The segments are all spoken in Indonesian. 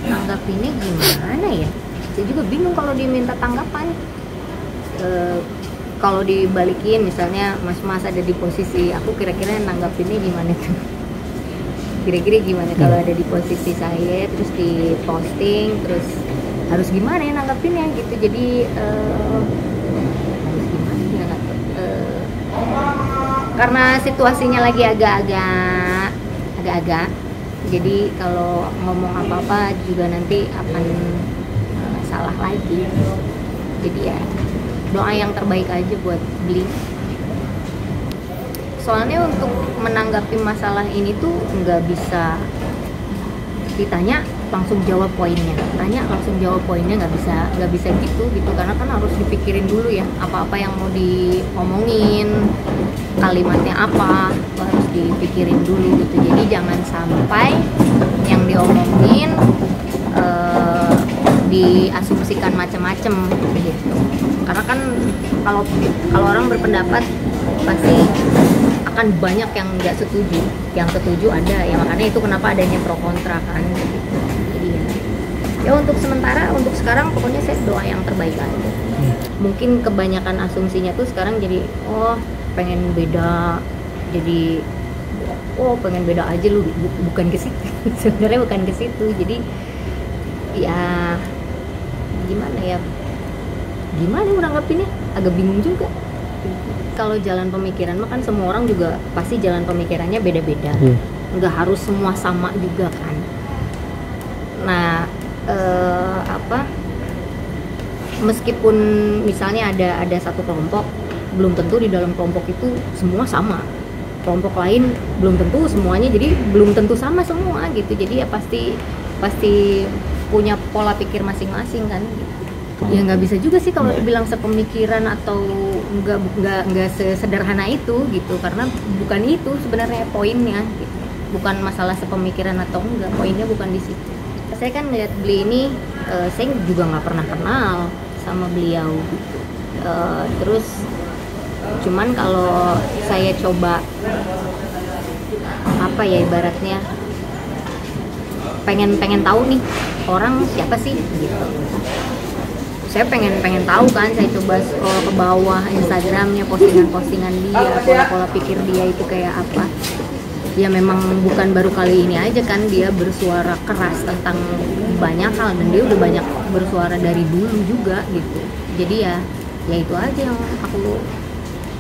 Nanggapinnya gimana ya? Saya juga bingung kalau diminta tanggapan. Kalau dibalikin misalnya mas ada di posisi aku, kira-kira nanggapinnya gimana tuh? Kira-kira gimana kalau ada di posisi saya terus di posting, terus harus gimana ya nanggapinnya gitu. Jadi harus gimana ya, karena situasinya lagi agak-agak, jadi kalau ngomong apa-apa juga nanti akan salah lagi. Jadi ya doa yang terbaik aja buat beli. Soalnya untuk menanggapi masalah ini tuh nggak bisa ditanya langsung jawab poinnya, tanya langsung jawab poinnya, nggak bisa gitu, karena kan harus dipikirin dulu ya apa yang mau diomongin, kalimatnya apa harus dipikirin dulu gitu. Jadi jangan sampai yang diomongin diasumsikan macam-macam gitu. Karena kan kalau orang berpendapat pasti akan banyak yang nggak setuju, yang setuju ada ya, makanya itu kenapa adanya pro kontra kan gitu. Jadi ya untuk sekarang pokoknya saya doa yang terbaik aja. Mungkin kebanyakan asumsinya tuh sekarang jadi pengen beda, jadi pengen beda aja lu, bukan ke situ. Sebenarnya bukan ke situ. Jadi ya gimana menanggapinya, agak bingung juga. Kalau jalan pemikiran mah kan semua orang juga pasti jalan pemikirannya beda-beda, nggak harus semua sama juga kan. Nah meskipun misalnya ada satu kelompok, belum tentu di dalam kelompok itu semua sama, kelompok lain belum tentu semuanya, jadi belum tentu sama semua gitu. Jadi ya pasti punya pola pikir masing-masing kan gitu. Ya nggak bisa juga sih kalau dibilang sepemikiran atau nggak sesederhana itu gitu, karena bukan itu sebenarnya poinnya gitu. Bukan masalah sepemikiran atau enggak, poinnya bukan di situ. Saya kan ngeliat beli ini, saya juga nggak pernah kenal sama beliau gitu. Terus cuman kalau saya coba ibaratnya pengen tahu nih orang siapa sih gitu. Saya pengen tahu kan, saya coba scroll ke bawah Instagramnya, postingan dia, pola pikir dia itu kayak apa. Ya memang bukan baru kali ini aja kan dia bersuara keras tentang banyak hal, dan dia udah banyak bersuara dari dulu juga gitu. Jadi ya itu aja yang aku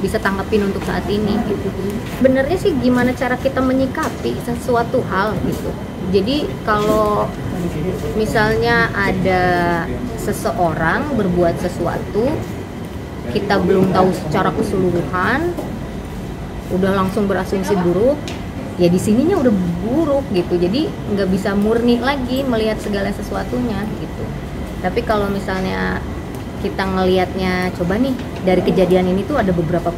bisa tanggapin untuk saat ini gitu. Sebenarnya sih gimana cara kita menyikapi sesuatu hal gitu. Jadi kalau misalnya ada seseorang berbuat sesuatu, kita belum tahu secara keseluruhan, udah langsung berasumsi buruk, ya di sininya udah buruk gitu. Jadi nggak bisa murni lagi melihat segala sesuatunya gitu. Tapi kalau misalnya kita ngelihatnya, coba nih dari kejadian ini tuh ada beberapa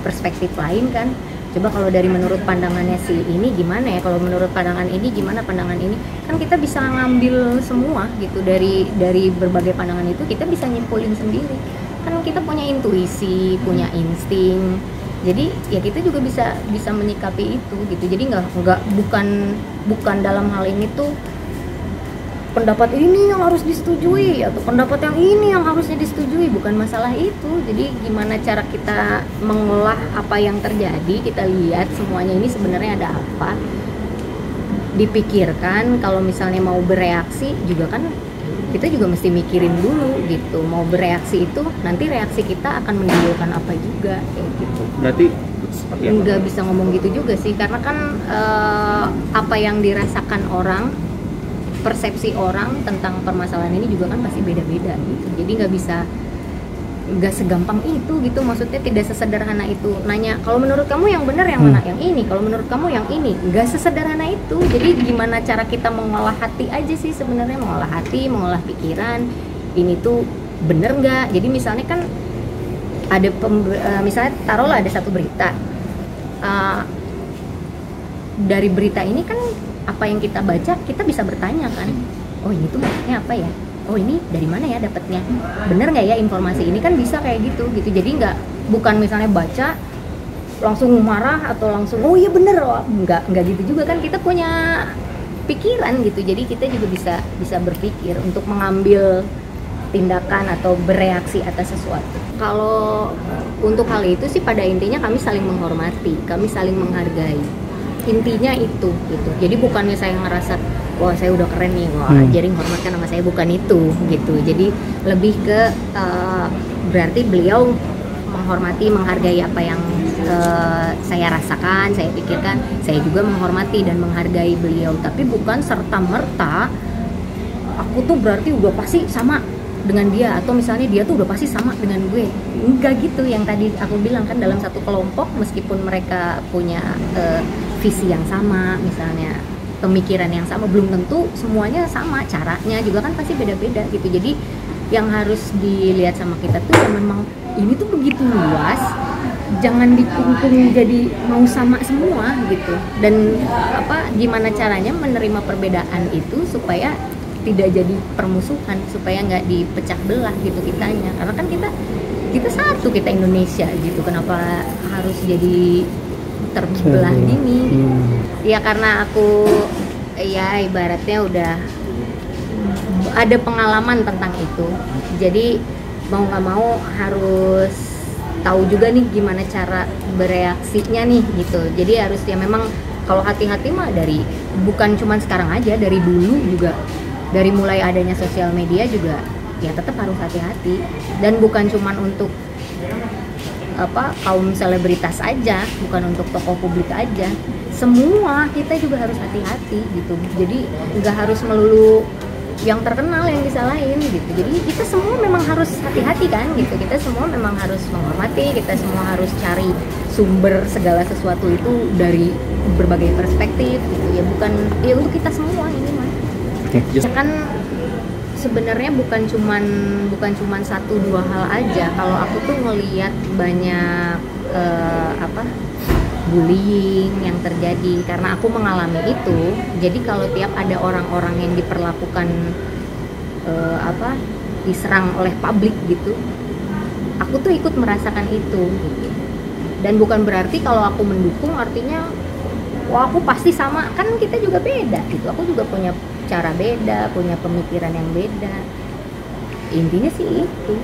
perspektif lain kan. Coba kalau dari menurut pandangannya si ini gimana ya, kalau menurut pandangan ini gimana pandangan ini, kan kita bisa ngambil semua gitu dari berbagai pandangan itu, kita bisa nyimpulin sendiri kan. Kita punya intuisi, punya insting, jadi ya kita juga bisa menyikapi itu gitu. Jadi bukan dalam hal ini tuh pendapat ini yang harus disetujui atau pendapat yang ini yang harusnya disetujui, bukan masalah itu. Jadi gimana cara kita mengolah apa yang terjadi, kita lihat semuanya ini sebenarnya ada apa, dipikirkan. Kalau misalnya mau bereaksi juga kan kita juga mesti mikirin dulu gitu, mau bereaksi itu nanti reaksi kita akan menimbulkan apa juga kayak gitu. Berarti nggak bisa ngomong gitu juga sih, karena kan apa yang dirasakan orang, persepsi orang tentang permasalahan ini juga kan pasti beda-beda gitu. Jadi nggak segampang itu gitu, maksudnya tidak sesederhana itu nanya kalau menurut kamu yang benar yang mana, yang ini, kalau menurut kamu yang ini, nggak sesederhana itu. Jadi gimana cara kita mengolah hati aja sih sebenarnya, mengolah hati, mengolah pikiran, ini tuh bener nggak. Jadi misalnya kan ada misalnya taruhlah ada satu berita, dari berita ini kan apa yang kita baca, kita bisa bertanya kan, oh ini tuh maksudnya apa ya, oh ini dari mana ya dapatnya, bener nggak ya informasi ini, kan bisa kayak gitu. Jadi bukan misalnya baca langsung marah atau langsung oh iya bener, oh, enggak gitu juga kan, kita punya pikiran gitu, jadi kita juga bisa berpikir untuk mengambil tindakan atau bereaksi atas sesuatu. Kalau untuk hal itu sih pada intinya kami saling menghormati, kami saling menghargai, intinya itu gitu. Jadi bukannya saya ngerasa wah saya udah keren nih, wah jadi menghormatkan sama saya, bukan itu gitu. Jadi lebih ke berarti beliau menghormati, menghargai apa yang saya rasakan, saya pikirkan, saya juga menghormati dan menghargai beliau, tapi bukan serta-merta aku tuh berarti udah pasti sama dengan dia, atau misalnya dia tuh udah pasti sama dengan gue. Enggak gitu, yang tadi aku bilang kan, dalam satu kelompok meskipun mereka punya visi yang sama, misalnya pemikiran yang sama, belum tentu semuanya sama, caranya juga kan pasti beda-beda gitu. Jadi yang harus dilihat sama kita tuh ya memang ini tuh begitu luas, jangan dikungkung jadi mau sama semua gitu. Dan gimana caranya menerima perbedaan itu supaya tidak jadi permusuhan, supaya nggak dipecah belah gitu kitanya, karena kan kita satu, kita Indonesia gitu, kenapa harus jadi terbelah gini? Ya karena aku ya ibaratnya udah ada pengalaman tentang itu, jadi mau nggak mau harus tahu juga nih gimana cara bereaksinya nih gitu. Jadi harus ya memang kalau hati-hati mah dari bukan cuman sekarang aja, dari dulu juga, dari mulai adanya sosial media juga ya tetap harus hati-hati. Dan bukan cuman untuk kaum selebritas aja, bukan untuk tokoh publik aja, semua kita juga harus hati-hati gitu. Jadi nggak harus melulu yang terkenal yang disalahin gitu. Jadi kita semua memang harus hati-hati kan gitu. Kita semua memang harus menghormati, kita semua harus cari sumber segala sesuatu itu dari berbagai perspektif gitu. Ya bukan ya untuk kita semua ini mah. Ya kan sebenarnya bukan cuman satu dua hal aja. Kalau aku tuh ngelihat banyak bullying yang terjadi karena aku mengalami itu. Jadi kalau tiap ada orang-orang yang diperlakukan diserang oleh publik gitu, aku tuh ikut merasakan itu gitu. Dan bukan berarti kalau aku mendukung artinya wah aku pasti sama, kan kita juga beda gitu. Aku juga punya cara beda, punya pemikiran yang beda. Intinya sih itu.